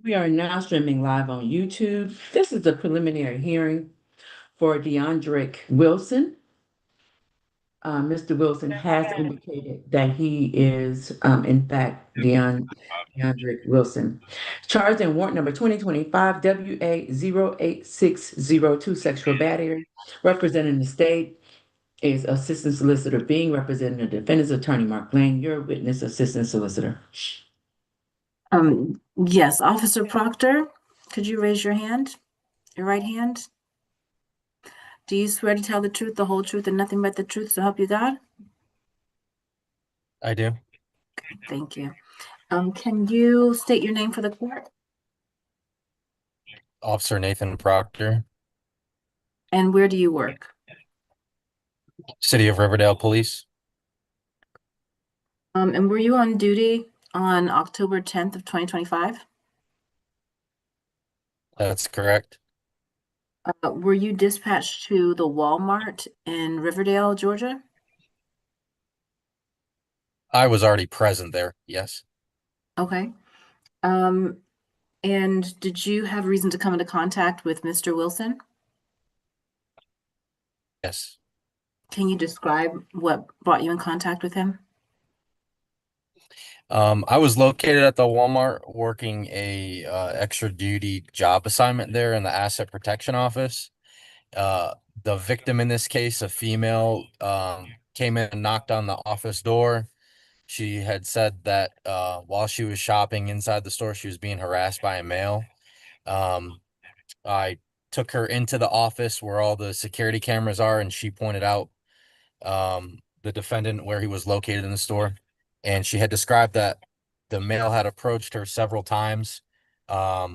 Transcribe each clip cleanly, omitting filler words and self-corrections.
We are now streaming live on YouTube. This is the preliminary hearing for DeAndre Wilson. Mr. Wilson has indicated that he is, in fact, DeAndre Wilson. Charged in warrant number 2025 WA08602, sexual battery. Representing the state is Assistant Solicitor Being, representing the defendant's attorney, Mark Lane, your witness, Assistant Solicitor. Yes, Officer Proctor, could you raise your hand, your right hand? Do you swear to tell the truth, the whole truth, and nothing but the truth, so help you God? I do. Okay, thank you. Can you state your name for the court? Officer Nathan Proctor, And where do you work? City of Riverdale Police. And were you on duty on October 10th of 2025? That's correct. Were you dispatched to the Walmart in Riverdale, Georgia? I was already present there. Yes. Okay. And did you have reason to come into contact with Mr. Wilson? Yes. Can you describe what brought you in contact with him? I was located at the Walmart working a extra duty job assignment there in the asset protection office. The victim in this case, a female, came in and knocked on the office door. She had said that while she was shopping inside the store, she was being harassed by a male. I took her into the office where all the security cameras are, and she pointed out the defendant where he was located in the store. And she had described that the male had approached her several times. At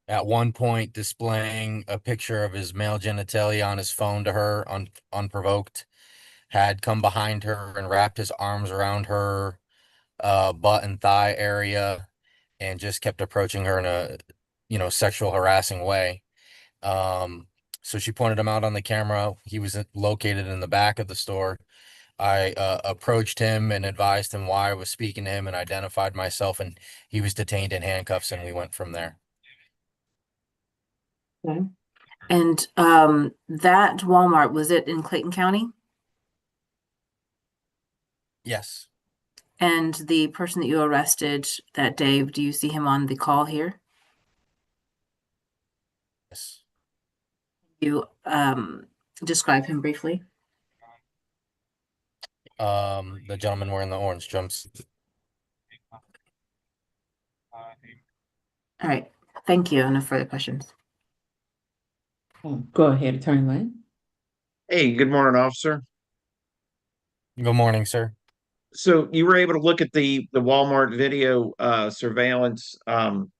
one point, displaying a picture of his male genitalia on his phone to her unprovoked, had come behind her and wrapped his arms around her butt and thigh area, and just kept approaching her in a sexual harassing way. So she pointed him out on the camera. He was located in the back of the store. I approached him and advised him why I was speaking to him and identified myself, and he was detained in handcuffs, and we went from there. Okay. And that Walmart, was it in Clayton County? Yes. And the person that you arrested that day, do you see him on the call here? Yes. You describe him briefly. The gentleman wearing the orange jumpsuit. All right. Thank you. No further questions. Go ahead, Attorney Lane. Hey, good morning, officer. Good morning, sir. So you were able to look at the Walmart video surveillance on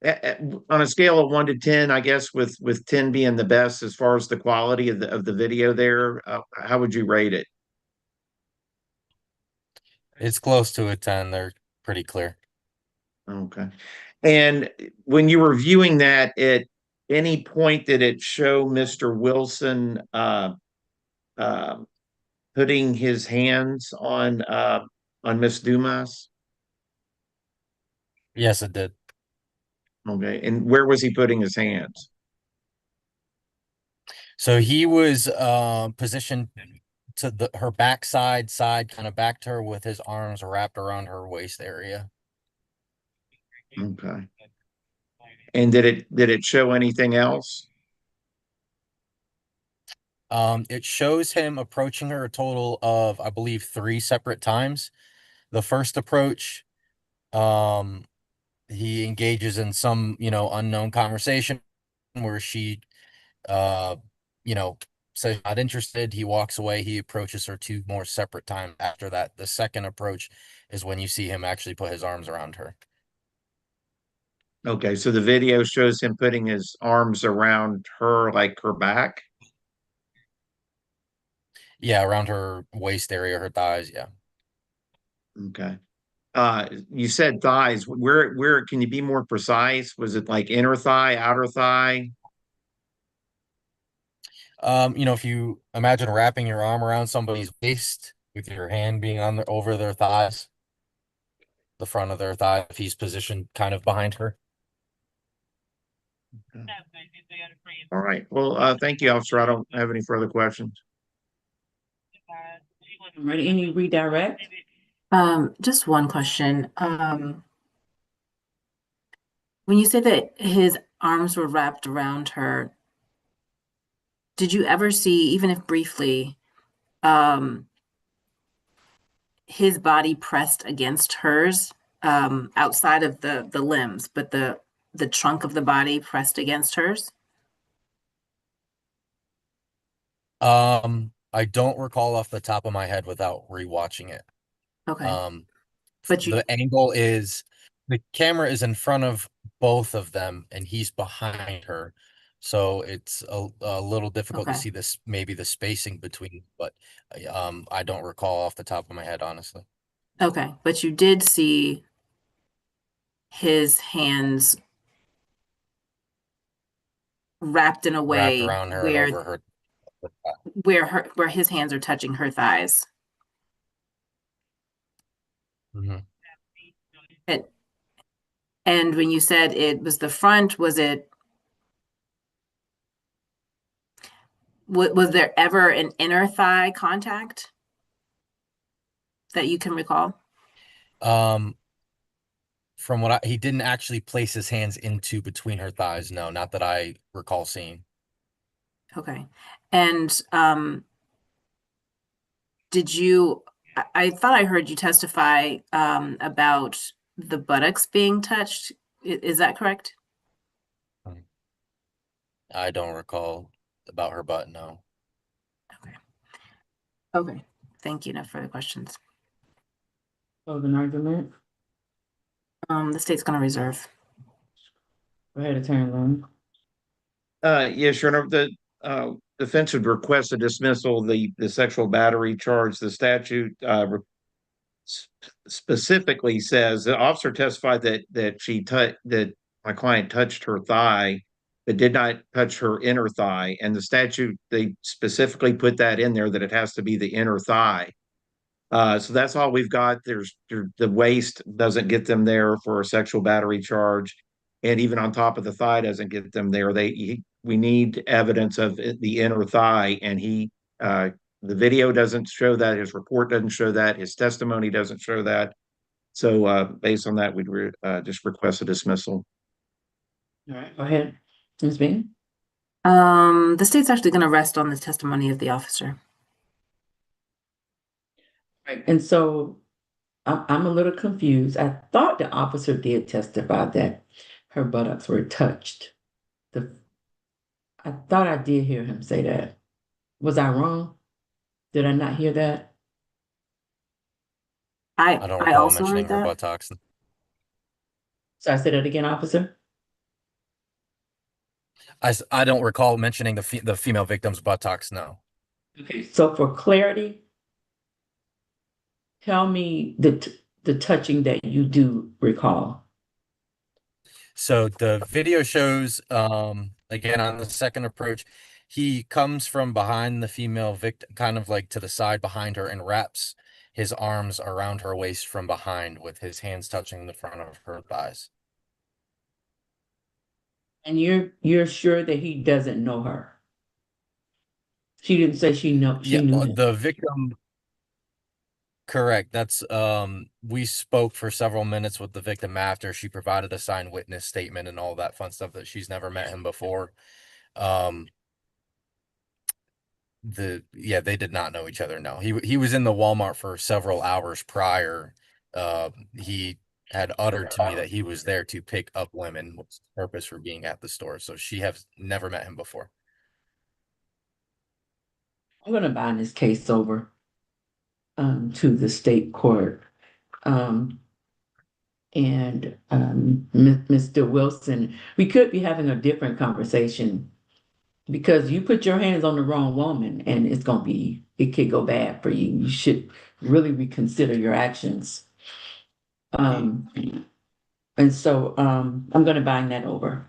a scale of 1 to 10, I guess, with 10 being the best as far as the quality of the video there. How would you rate it? It's close to a 10. They're pretty clear. Okay. And when you were viewing that, at any point did it show Mr. Wilson uh, putting his hands on Miss Dumas? Yes, it did. Okay. And where was he putting his hands? So he was positioned to her backside side, kind of back to her with his arms wrapped around her waist area. Okay. And did it show anything else? It shows him approaching her a total of, I believe, 3 separate times. The first approach, he engages in some, unknown conversation where she, uh, says not interested. He walks away. He approaches her 2 more separate times after that. The second approach is when you see him actually put his arms around her. Okay, so the video shows him putting his arms around her, like her back. Yeah, around her waist area, her thighs. Yeah. Okay. You said thighs. Where can you be more precise? Was it like inner thigh, outer thigh? If you imagine wrapping your arm around somebody's waist with your hand being over their thighs. the front of their thigh if he's positioned kind of behind her. All right. Well, thank you, officer. I don't have any further questions. All right, any redirect? Just one question. When you say that his arms were wrapped around her, did you ever see, even if briefly, his body pressed against hers, outside of the limbs, but the trunk of the body pressed against hers? I don't recall off the top of my head without rewatching it. Okay, Um, but you, the angle is the camera is in front of both of them and he's behind her. So it's a little difficult to Okay. see this, maybe the spacing between, but I don't recall off the top of my head, honestly. okay, but you did see his hands wrapped in a Wrapped way around her and over her. where his hands are touching her thighs. Mhm. And when you said it was the front, was there ever an inner thigh contact that you can recall? From what he didn't actually place his hands into between her thighs. No, not that I recall seeing. Okay. And did you, I thought I heard you testify about the buttocks being touched. Is that correct? I don't recall about her butt, no. Okay. Okay. Thank you. No further questions. Closing argument. The state's going to reserve. Go ahead, Attorney Lund. Yes, Your Honor, the defense would request a dismissal of the sexual battery charge. The statute specifically says the officer testified that that my client touched her thigh, but did not touch her inner thigh. And the statute, they specifically put that in there that it has to be the inner thigh. So that's all we've got. The waist doesn't get them there for a sexual battery charge, and even on top of the thigh doesn't get them there. We need evidence of the inner thigh, and the video doesn't show that. His report doesn't show that. His testimony doesn't show that. So based on that, we'd just request a dismissal. All right, go ahead, Ms. Bean. The state's actually going to rest on the testimony of the officer. Right, and so I'm a little confused. I thought the officer did testify that her buttocks were touched. I thought I did hear him say that. Was I wrong? Did I not hear that? I don't I recall also mentioning heard her that. buttocks. So I said that again, officer? I don't recall mentioning the female victim's buttocks, no. Okay, so for clarity, tell me the touching that you do recall. So the video shows, again, on the second approach, he comes from behind the female victim, kind of like to the side behind her, and wraps his arms around her waist from behind with his hands touching the front of her thighs. And you're sure that he doesn't know her? She didn't say she knew him. The victim, correct. That's we spoke for several minutes with the victim after she provided a signed witness statement and all that fun stuff that she's never met him before. They did not know each other. No, he was in the Walmart for several hours prior. He had uttered to me that he was there to pick up women. What's his purpose for being at the store? So she has never met him before. I'm gonna bind this case over to the state court. Mr. Wilson, we could be having a different conversation because you put your hands on the wrong woman and it could go bad for you. You should really reconsider your actions. And so I'm gonna bind that over.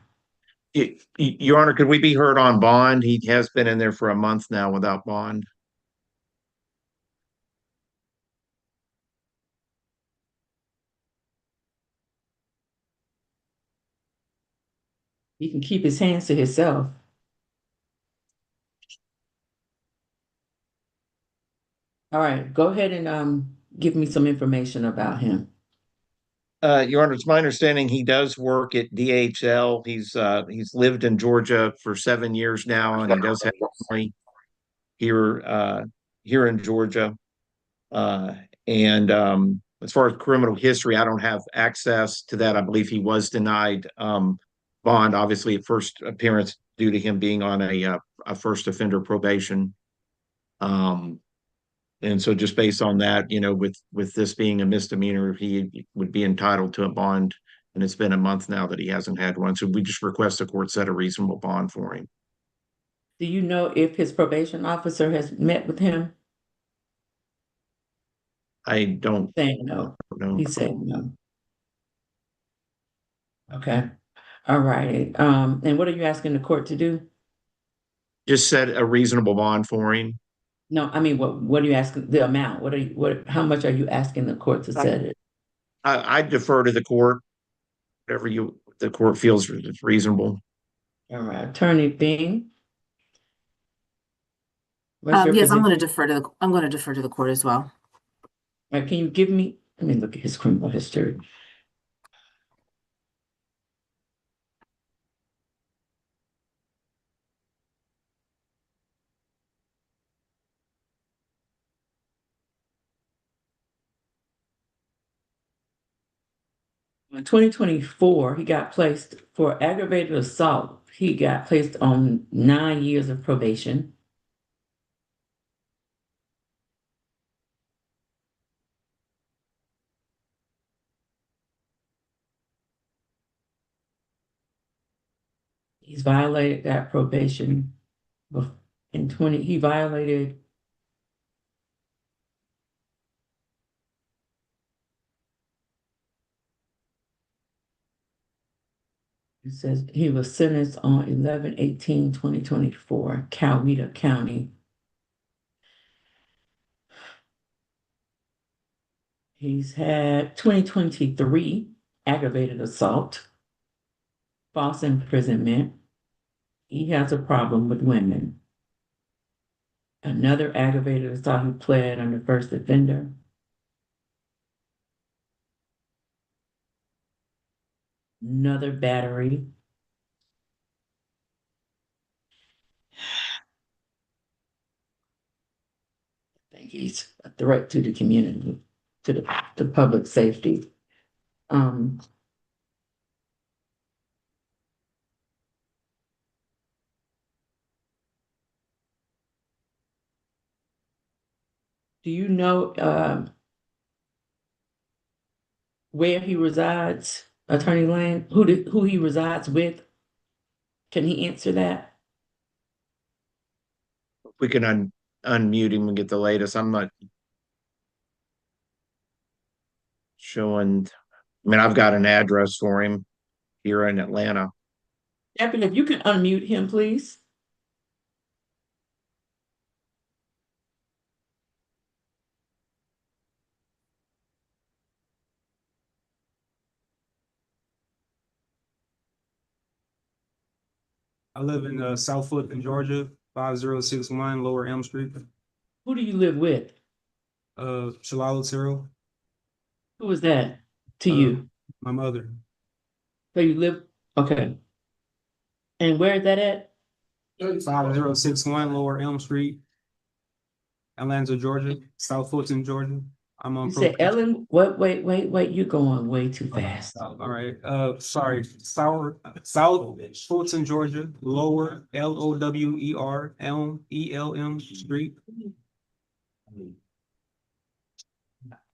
Your Honor, could we be heard on bond? He has been in there for a month now without bond. He can keep his hands to himself. All right, go ahead and give me some information about him. Your Honor, it's my understanding he does work at DHL. He's lived in Georgia for 7 years now, and he does have family here here in Georgia. Uh, and as far as criminal history, I don't have access to that. I believe he was denied bond, obviously, at first appearance due to him being on a first offender probation. And so just based on that, with this being a misdemeanor, he would be entitled to a bond. And it's been a month now that he hasn't had one. So we just request the court set a reasonable bond for him. Do you know if his probation officer has met with him? I don't Saying no. know. He's saying no. Okay. All right. And what are you asking the court to do? Just set a reasonable bond for him. No, I mean, what are you asking, the amount? How much are you asking the court to set it? I defer to the court, whatever the court feels is reasonable. All right, Attorney Bing. What's your Yes, I'm going position? to defer to the court as well. All right, can you give me, let me look at his criminal history. In 2024, he got placed for aggravated assault. He got placed on 9 years of probation. He's violated that probation. In 20, he violated it says he was sentenced on 11/18/2024, Coweta County. He's had 2023 aggravated assault, false imprisonment. He has a problem with women. Another aggravated assault, he pled under first offender. Another battery. I think he's a threat to the community, to the public safety. Um, do you know where he resides, Attorney Lane? Who he resides with? Can he answer that? We can unmute him and get the latest. I'm not showing. I mean, I've got an address for him here in Atlanta. Evan, if you can unmute him, please. I live in South Fulton, Georgia, 5061 Lower Elm Street. Who do you live with? Shalala Terrell, Who is that to Uh, you? my mother. So you live, okay. And where is that at? 5061 Lower Elm Street, Atlanta, Georgia, South Fulton, Georgia. I'm on You said probation. Ellen, wait, you're going way too fast. All right, sorry, South Fulton, Georgia, Lower LOWER ELM Street.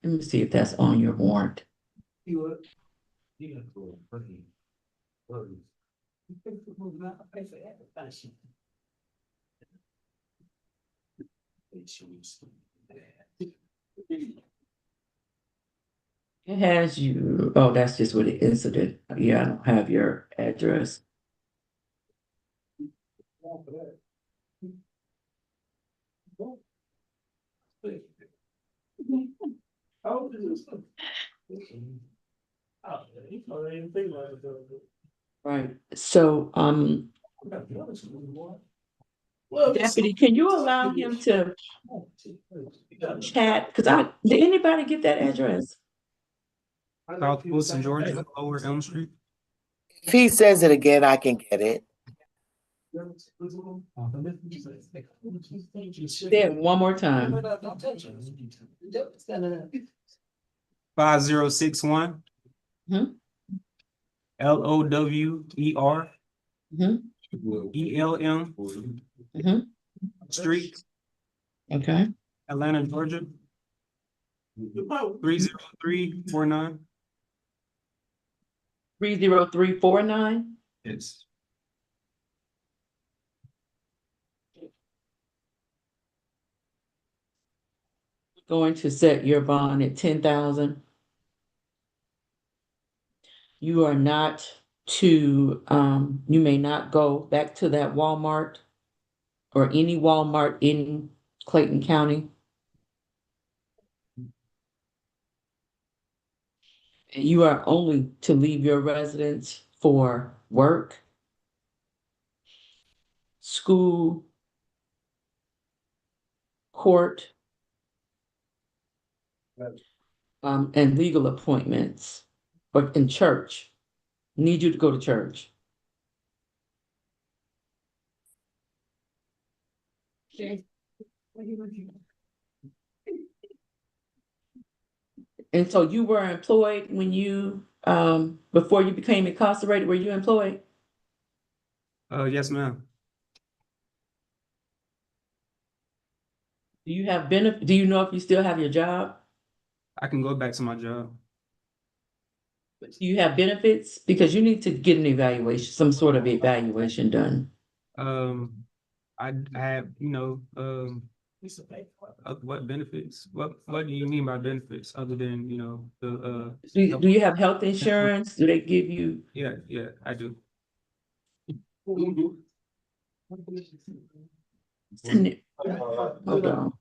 Let me see if that's on your warrant. It has you, oh, that's just what the incident. Yeah, I don't have your address. Right, so, Deputy, can you allow him to chat? Did anybody get that address? South Fulton, Georgia, Lower Elm Street. If he says it again, I can get it. Say it one more time. 5061. Mhm. LOWER Mhm. ELM Mhm. Street, Okay, Atlanta, Georgia. 30349. 30349. Yes. Going to set your bond at 10,000. You are not you may not go back to that Walmart or any Walmart in Clayton County. And you are only to leave your residence for work, school, court, and legal appointments, or in church. Need you to go to church. And so you were employed when you, before you became incarcerated, were you employed? Yes, ma'am. Do you have do you know if you still have your job? I can go back to my job. Do you have benefits? Because you need to get an evaluation, some sort of evaluation done. I have, what benefits? What do you mean by benefits other than, the, Do you have health insurance? Do they give you? yeah, I do. Hold on.